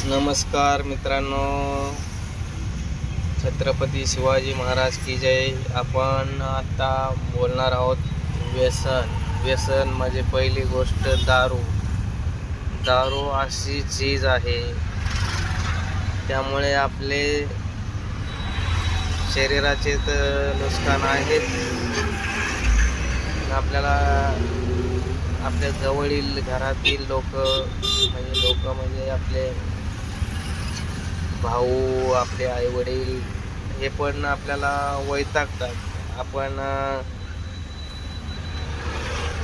नमस्कार मित्रांनो, छत्रपती शिवाजी महाराज की जय. आपण आता बोलणार आहोत व्यसन म्हणजे पहिली गोष्ट दारू अशी चीज आहे, त्यामुळे आपले शरीराचे तर नुकसान आहेच. आपल्याला आपल्या जवळील घरातील लोक म्हणजे आपले भाऊ, आपले आई वडील हे पण आपल्याला वैतागतात. आपण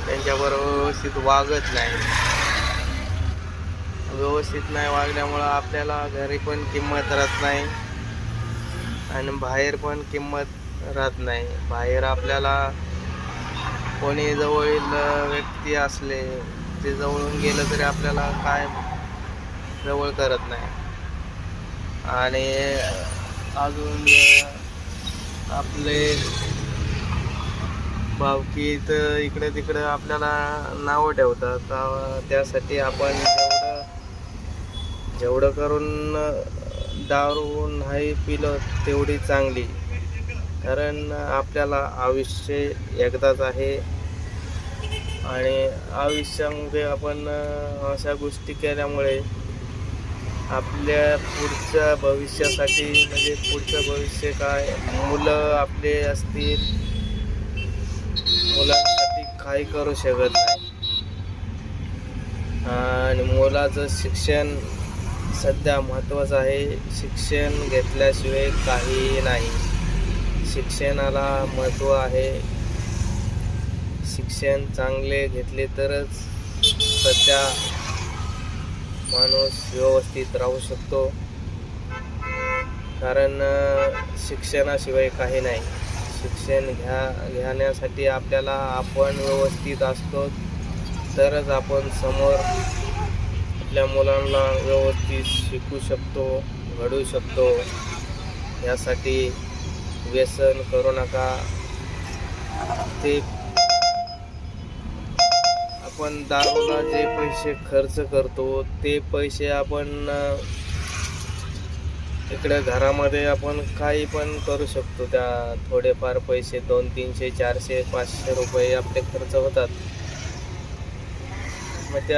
त्यांच्याबरोबर व्यवस्थित नाही वागल्यामुळं आपल्याला घरी पण किंमत राहत नाही आणि बाहेर पण किंमत राहत नाही. बाहेर आपल्याला कोणी जवळील व्यक्ती असले, ते जवळून गेलं तरी आपल्याला काय जवळ करत नाही. आणि अजून आपले भावकी तर इकडे तिकडे आपल्याला नावं ठेवतात. त्यासाठी आपण जेवढं करून दारू नाही पिलं तेवढी चांगली, कारण आपल्याला आयुष्य एकदाच आहे आणि आयुष्यामध्ये आपण अशा गोष्टी केल्यामुळे आपल्या पुढच्या भविष्यासाठी, म्हणजे पुढचं भविष्य काय, मुलं आपले असतील, मुलांसाठी काही करू शकत नाही. आणि मुलाचं शिक्षण सध्या महत्त्वाचं आहे. शिक्षण घेतल्याशिवाय काही नाही. शिक्षणाला महत्त्व आहे. शिक्षण चांगले घेतले तरच सध्या माणूस व्यवस्थित राहू शकतो, कारण शिक्षणाशिवाय काही नाही. शिक्षण घेण्यासाठी आपण व्यवस्थित असतो तरच आपण समोर आपल्या मुलांना व्यवस्थित शिकू शकतो, घडवू शकतो. यासाठी व्यसन करू नका. ते आपण दारूला जे पैसे खर्च करतो, ते पैसे आपण इकडे घरामध्ये आपण काही पण करू शकतो. त्या थोडेफार पैसे 200, 300, 400, 500 रुपये आपले खर्च होतात. मग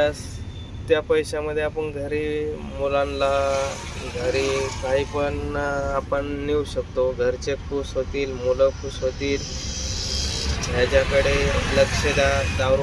त्या पैशामध्ये आपण मुलांना घरी काही पण आपण नेऊ शकतो. घरचे खुश होतील, मुलं खुश होतील. ह्याच्याकडे लक्ष द्या. दारू